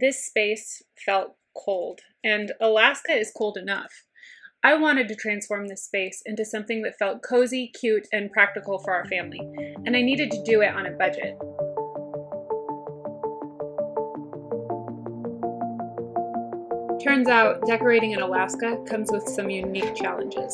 this space felt cold, and Alaska is cold enough. I wanted to transform this space into something that felt cozy, cute, and practical for our family, and I needed to do it on a budget. Turns out, decorating in Alaska comes with some unique challenges.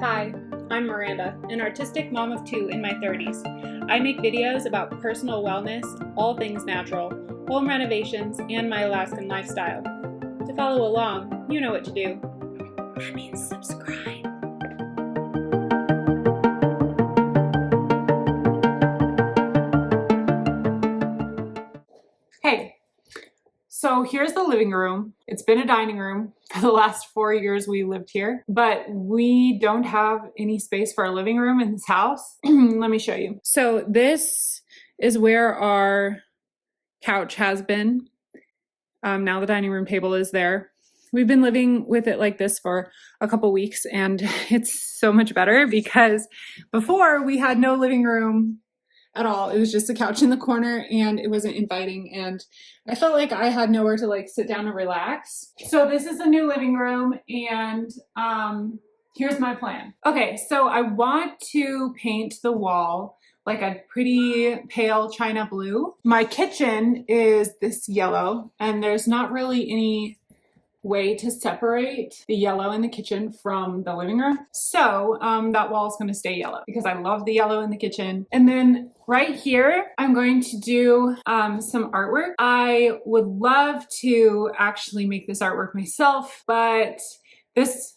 Hi, I'm Miranda, an artistic mom of two in my 30s. I make videos about personal wellness, all things natural, home renovations, and my Alaskan lifestyle. To follow along, you know what to do. That means subscribe. Hey, so here's the living room. It's been a dining room for the last 4 years we lived here, but we don't have any space for a living room in this house. Let me show you. So this is where our couch has been. Now the dining room table is there. We've been living with it like this for a couple weeks, and it's so much better because before we had no living room at all. It was just a couch in the corner and it wasn't inviting, and I felt like I had nowhere to like sit down and relax. So this is the new living room, and here's my plan. Okay, so I want to paint the wall like a pretty pale china blue. My kitchen is this yellow, and there's not really any way to separate the yellow in the kitchen from the living room. So that wall is going to stay yellow because I love the yellow in the kitchen. And then right here, I'm going to do some artwork. I would love to actually make this artwork myself, but this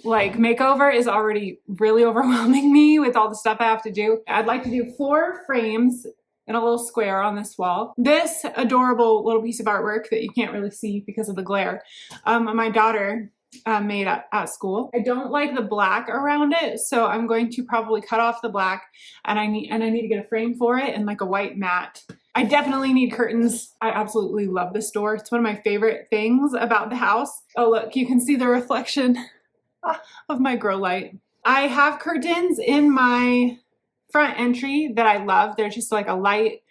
like makeover is already really overwhelming me with all the stuff I have to do. I'd like to do 4 frames in a little square on this wall. This adorable little piece of artwork that you can't really see because of the glare, my daughter made at school. I don't like the black around it, so I'm going to probably cut off the black, and I need to get a frame for it and like a white mat. I definitely need curtains. I absolutely love this door. It's one of my favorite things about the house. Oh look, you can see the reflection of my grow light. I have curtains in my front entry that I love. They're just like a light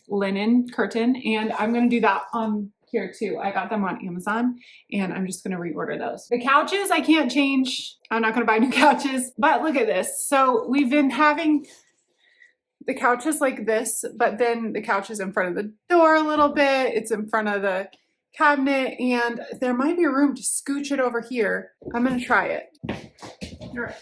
linen curtain, and I'm gonna do that on here too. I got them on Amazon, and I'm just gonna reorder those. The couches I can't change. I'm not gonna buy new couches, but look at this. So we've been having the couches like this, but then the couch is in front of the door a little bit. It's in front of the cabinet, and there might be room to scooch it over here. I'm gonna try it. All right.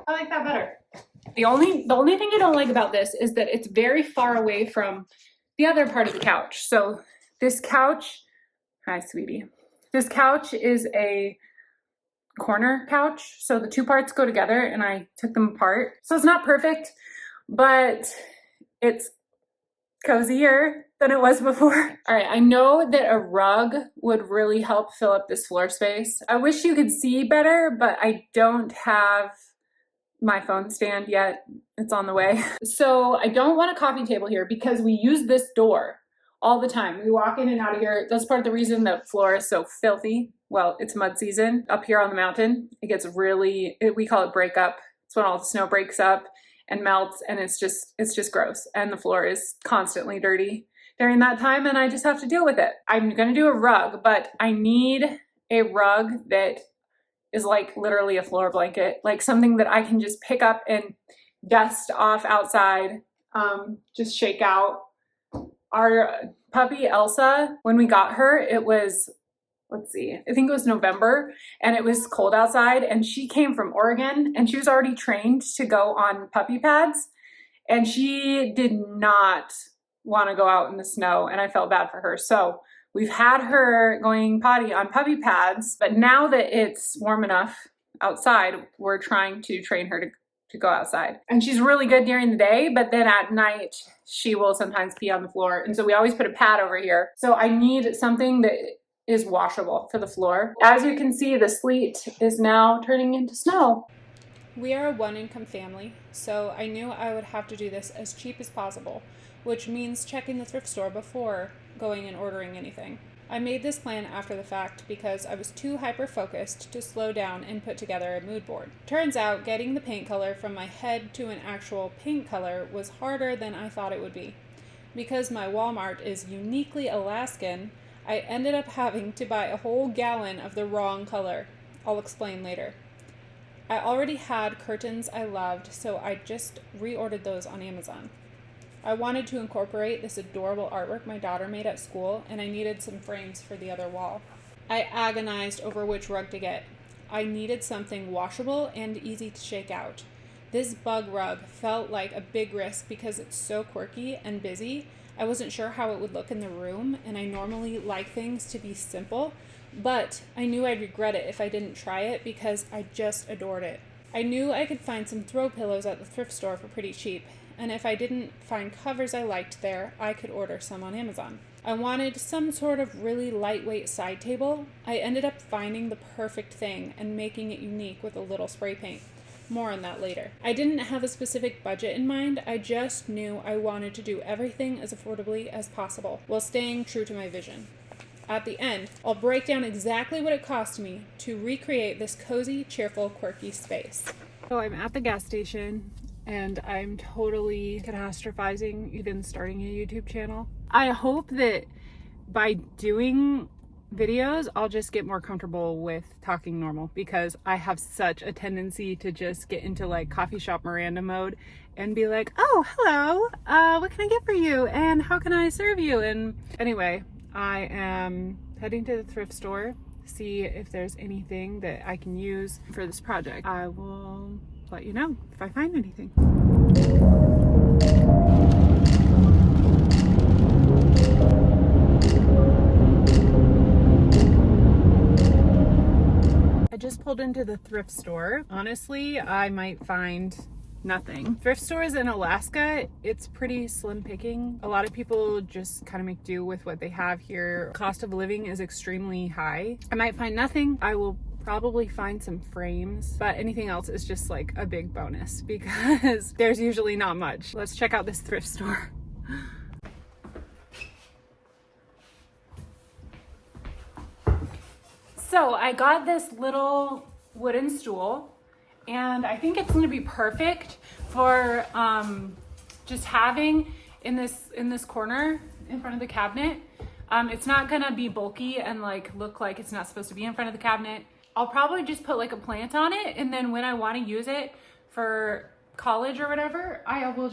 I like that better. The only thing I don't like about this is that it's very far away from the other part of the couch. So this couch, hi sweetie. This couch is a corner couch. So the 2 parts go together, and I took them apart. So it's not perfect, but it's cozier than it was before. All right, I know that a rug would really help fill up this floor space. I wish you could see better, but I don't have my phone stand yet. It's on the way. So I don't want a coffee table here because we use this door all the time. We walk in and out of here. That's part of the reason the floor is so filthy. Well, it's mud season up here on the mountain. It gets really, we call it breakup. It's when all the snow breaks up and melts, and it's just gross. And the floor is constantly dirty during that time, and I just have to deal with it. I'm gonna do a rug, but I need a rug that is like literally a floor blanket, like something that I can just pick up and dust off outside, just shake out. Our puppy Elsa, when we got her, it was, let's see, I think it was November, and it was cold outside, and she came from Oregon, and she was already trained to go on puppy pads, and she did not want to go out in the snow, and I felt bad for her. So we've had her going potty on puppy pads, but now that it's warm enough outside, we're trying to train her to go outside. And she's really good during the day, but then at night, she will sometimes pee on the floor. And so we always put a pad over here. So I need something that is washable for the floor. As you can see, the sleet is now turning into snow. We are a one-income family, so I knew I would have to do this as cheap as possible, which means checking the thrift store before going and ordering anything. I made this plan after the fact because I was too hyper-focused to slow down and put together a mood board. Turns out getting the paint color from my head to an actual paint color was harder than I thought it would be. Because my Walmart is uniquely Alaskan, I ended up having to buy a whole gallon of the wrong color. I'll explain later. I already had curtains I loved, so I just reordered those on Amazon. I wanted to incorporate this adorable artwork my daughter made at school, and I needed some frames for the other wall. I agonized over which rug to get. I needed something washable and easy to shake out. This bug rug felt like a big risk because it's so quirky and busy. I wasn't sure how it would look in the room, and I normally like things to be simple, but I knew I'd regret it if I didn't try it because I just adored it. I knew I could find some throw pillows at the thrift store for pretty cheap, and if I didn't find covers I liked there, I could order some on Amazon. I wanted some sort of really lightweight side table. I ended up finding the perfect thing and making it unique with a little spray paint. More on that later. I didn't have a specific budget in mind, I just knew I wanted to do everything as affordably as possible while staying true to my vision. At the end, I'll break down exactly what it cost me to recreate this cozy, cheerful, quirky space. So I'm at the gas station and I'm totally catastrophizing even starting a YouTube channel. I hope that by doing videos, I'll just get more comfortable with talking normal because I have such a tendency to just get into like coffee shop Miranda mode and be like, oh, hello, what can I get for you? And how can I serve you? And anyway, I am heading to the thrift store to see if there's anything that I can use for this project. I will let you know if I find anything. I just pulled into the thrift store. Honestly, I might find nothing. Thrift stores in Alaska, it's pretty slim picking. A lot of people just kind of make do with what they have here. Cost of living is extremely high. I might find nothing. I will probably find some frames, but anything else is just like a big bonus because there's usually not much. Let's check out this thrift store. So I got this little wooden stool and I think it's going to be perfect for just having in this corner in front of the cabinet. It's not going to be bulky and like look like it's not supposed to be in front of the cabinet. I'll probably just put like a plant on it, and then when I want to use it for college or whatever, I'll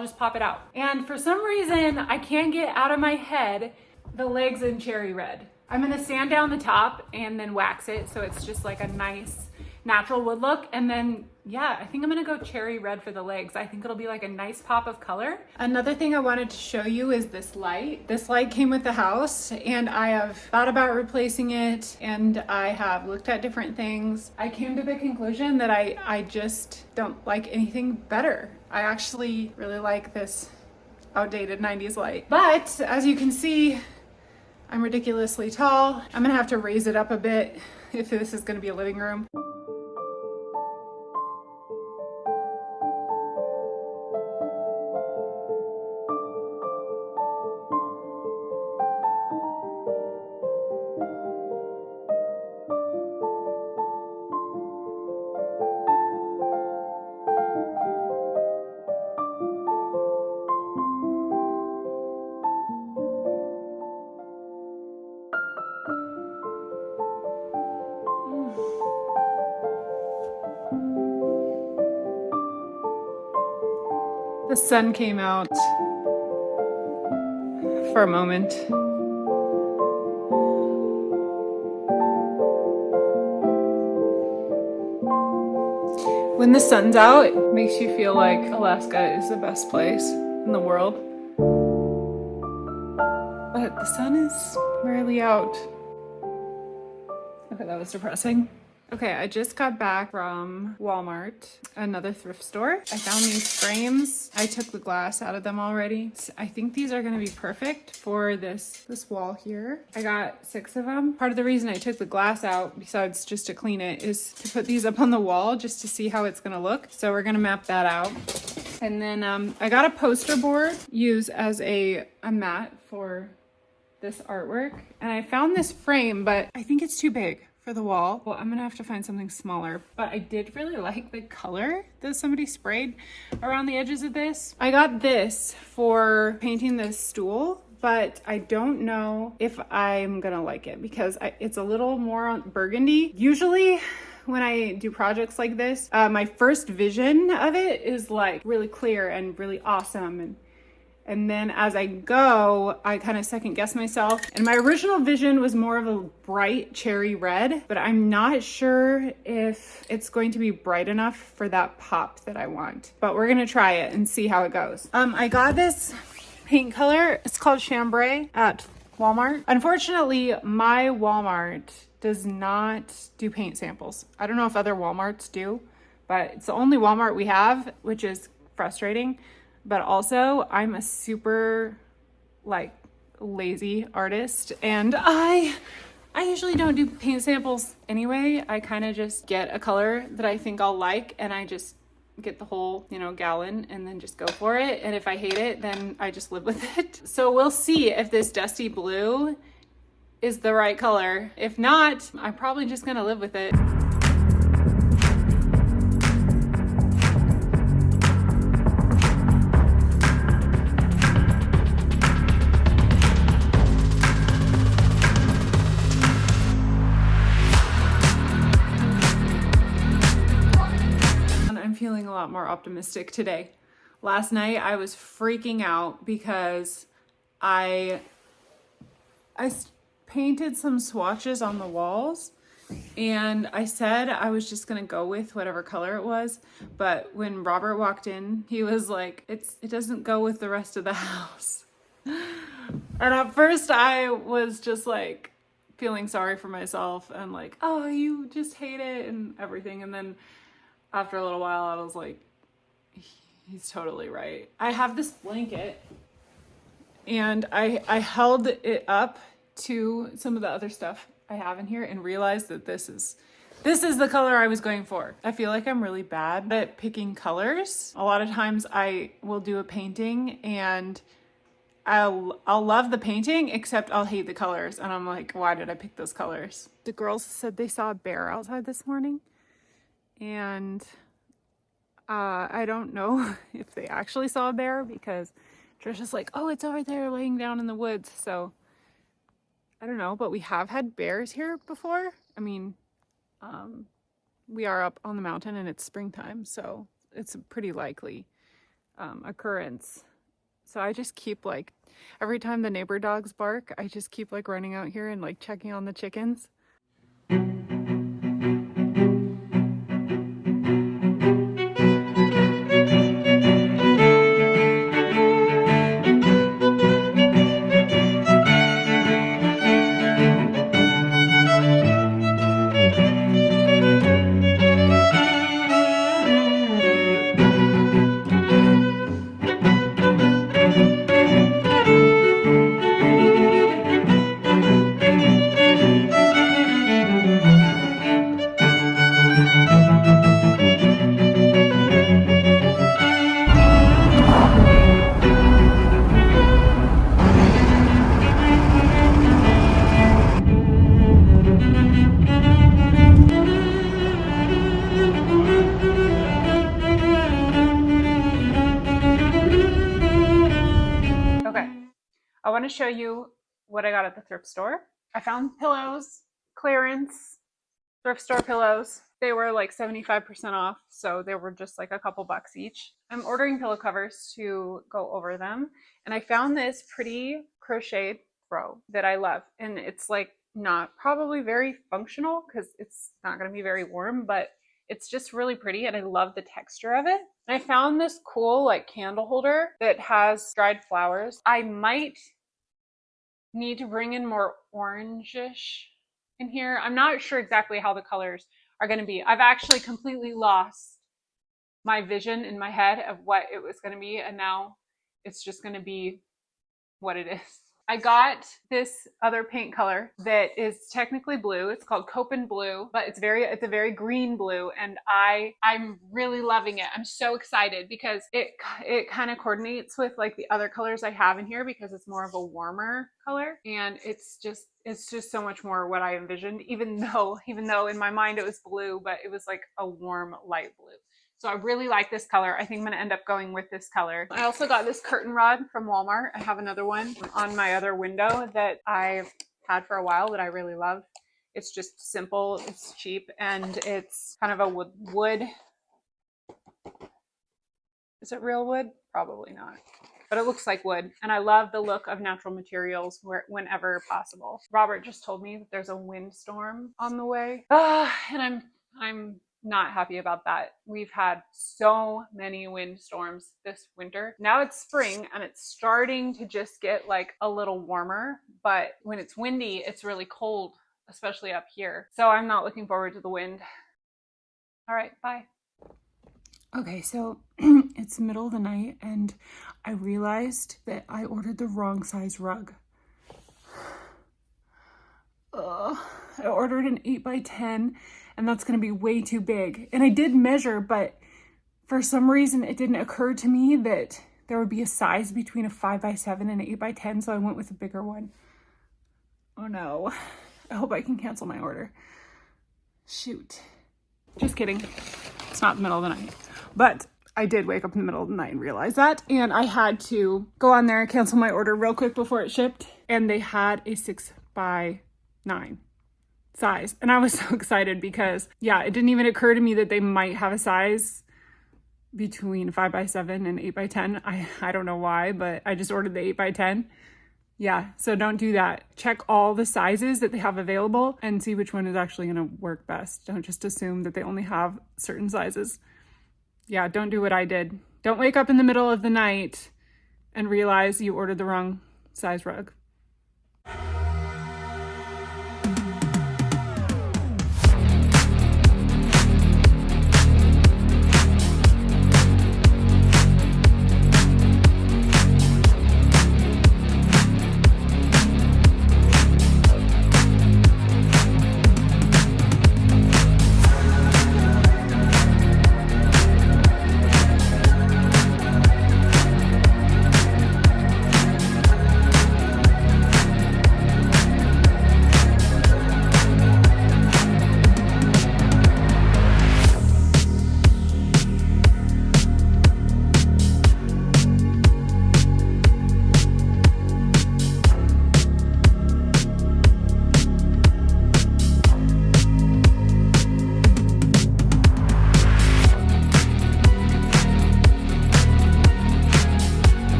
just pop it out. And for some reason, I can't get out of my head the legs in cherry red. I'm gonna sand down the top and then wax it so it's just like a nice natural wood look. And then, yeah, I think I'm gonna go cherry red for the legs. I think it'll be like a nice pop of color. Another thing I wanted to show you is this light. This light came with the house and I have thought about replacing it and I have looked at different things. I came to the conclusion that I just don't like anything better. I actually really like this outdated 90s light. But as you can see, I'm ridiculously tall. I'm gonna have to raise it up a bit if this is gonna be a living room. The sun came out for a moment. When the sun's out, it makes you feel like Alaska is the best place in the world. But the sun is rarely out. Okay, that was depressing. Okay, I just got back from Walmart, another thrift store. I found these frames. I took the glass out of them already. I think these are gonna be perfect for this wall here. I got 6 of them. Part of the reason I took the glass out, besides just to clean it, is to put these up on the wall just to see how it's gonna look. So we're gonna map that out. And then I got a poster board used as a mat for this artwork. And I found this frame, but I think it's too big for the wall. Well, I'm gonna have to find something smaller, but I did really like the color that somebody sprayed around the edges of this. I got this for painting this stool, but I don't know if I'm gonna like it because it's a little more burgundy. Usually when I do projects like this, my first vision of it is like really clear and really awesome, and then as I go, I kind of second guess myself. And my original vision was more of a bright cherry red, but I'm not sure if it's going to be bright enough for that pop that I want. But we're gonna try it and see how it goes. I got this paint color. It's called Chambray at Walmart. Unfortunately, my Walmart does not do paint samples. I don't know if other Walmarts do, but it's the only Walmart we have, which is frustrating. But also I'm a super like lazy artist, and I usually don't do paint samples anyway. I kind of just get a color that I think I'll like, and I just get the whole, gallon and then just go for it. And if I hate it, then I just live with it. So we'll see if this dusty blue is the right color. If not, I'm probably just gonna live with it. Feeling a lot more optimistic today. Last night I was freaking out because I painted some swatches on the walls, and I said I was just gonna go with whatever color it was, but when Robert walked in, he was like, it doesn't go with the rest of the house. And at first I was just like feeling sorry for myself and like, oh, you just hate it and everything. And then after a little while, I was like, he's totally right. I have this blanket, and I held it up to some of the other stuff I have in here and realized that this is the color I was going for. I feel like I'm really bad at picking colors. A lot of times I will do a painting and I'll love the painting, except I'll hate the colors. And I'm like, why did I pick those colors? The girls said they saw a bear outside this morning. And I don't know if they actually saw a bear because Trisha's like, oh, it's over there laying down in the woods. So I don't know, but we have had bears here before. I mean, we are up on the mountain and it's springtime, so it's a pretty likely occurrence. So I just keep like, every time the neighbor dogs bark, I just keep like running out here and like checking on the chickens. I want to show you what I got at the thrift store. I found pillows, clearance, thrift store pillows. They were like 75% off, so they were just like a couple bucks each. I'm ordering pillow covers to go over them, and I found this pretty crocheted throw that I love. And it's like not probably very functional because it's not going to be very warm, but it's just really pretty and I love the texture of it. And I found this cool like candle holder that has dried flowers. I might need to bring in more orangish in here. I'm not sure exactly how the colors are going to be. I've actually completely lost my vision in my head of what it was going to be, and now it's just going to be what it is. I got this other paint color that is technically blue. It's called Copen Blue, but it's a very green blue, and I'm really loving it. I'm so excited because it kind of coordinates with like the other colors I have in here because it's more of a warmer color, and it's just so much more what I envisioned, even though in my mind it was blue, but it was like a warm light blue. So I really like this color. I think I'm going to end up going with this color. I also got this curtain rod from Walmart. I have another one on my other window that I've had for a while that I really love. It's just simple, it's cheap, and it's kind of a wood. Is it real wood? Probably not. But it looks like wood, and I love the look of natural materials whenever possible. Robert just told me that there's a windstorm on the way, and I'm not happy about that. We've had so many windstorms this winter. Now it's spring and it's starting to just get like a little warmer, but when it's windy, it's really cold, especially up here. So I'm not looking forward to the wind. All right, bye. Okay, so it's the middle of the night and I realized that I ordered the wrong size rug. I ordered an 8x10 and that's going to be way too big. And I did measure, but for some reason it didn't occur to me that there would be a size between a 5x7 and an 8x10, so I went with a bigger one. Oh no. I hope I can cancel my order. Shoot. Just kidding. It's not the middle of the night. But I did wake up in the middle of the night and realize that. And I had to go on there and cancel my order real quick before it shipped. And they had a 6x9 size. And I was so excited because, yeah, it didn't even occur to me that they might have a size between 5x7 and 8x10. I don't know why, but I just ordered the 8x10. Yeah, so don't do that. Check all the sizes that they have available and see which one is actually going to work best. Don't just assume that they only have certain sizes. Yeah, don't do what I did. Don't wake up in the middle of the night and realize you ordered the wrong size rug.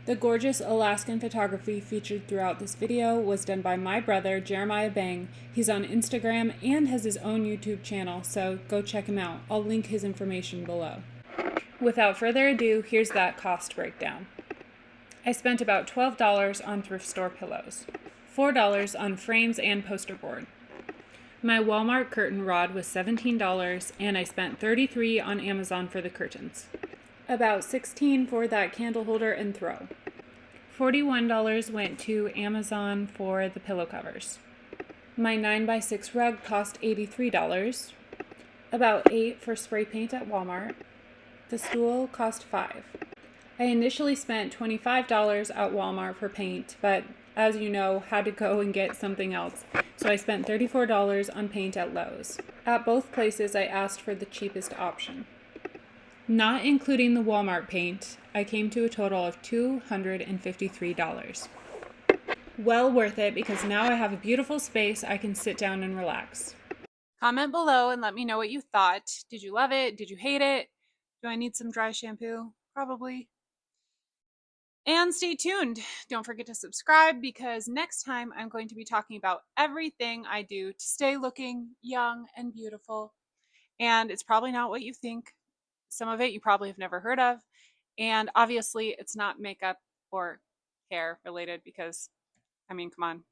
The gorgeous Alaskan photography featured throughout this video was done by my brother, Jeremiah Bang. He's on Instagram and has his own YouTube channel, so go check him out. I'll link his information below. Without further ado, here's that cost breakdown. I spent about $12 on thrift store pillows, $4 on frames and poster board. My Walmart curtain rod was $17, and I spent $33 on Amazon for the curtains. About $16 for that candle holder and throw. $41 went to Amazon for the pillow covers. My 9x6 rug cost $83. About $8 for spray paint at Walmart. The stool cost $5. I initially spent $25 at Walmart for paint, but as you know, had to go and get something else, so I spent $34 on paint at Lowe's. At both places, I asked for the cheapest option. Not including the Walmart paint, I came to a total of $253. Well worth it, because now I have a beautiful space I can sit down and relax. Comment below and let me know what you thought. Did you love it? Did you hate it? Do I need some dry shampoo? Probably. And stay tuned. Don't forget to subscribe, because next time I'm going to be talking about everything I do to stay looking young and beautiful. And it's probably not what you think. Some of it you probably have never heard of. And obviously it's not makeup or hair related, because, I mean, come on.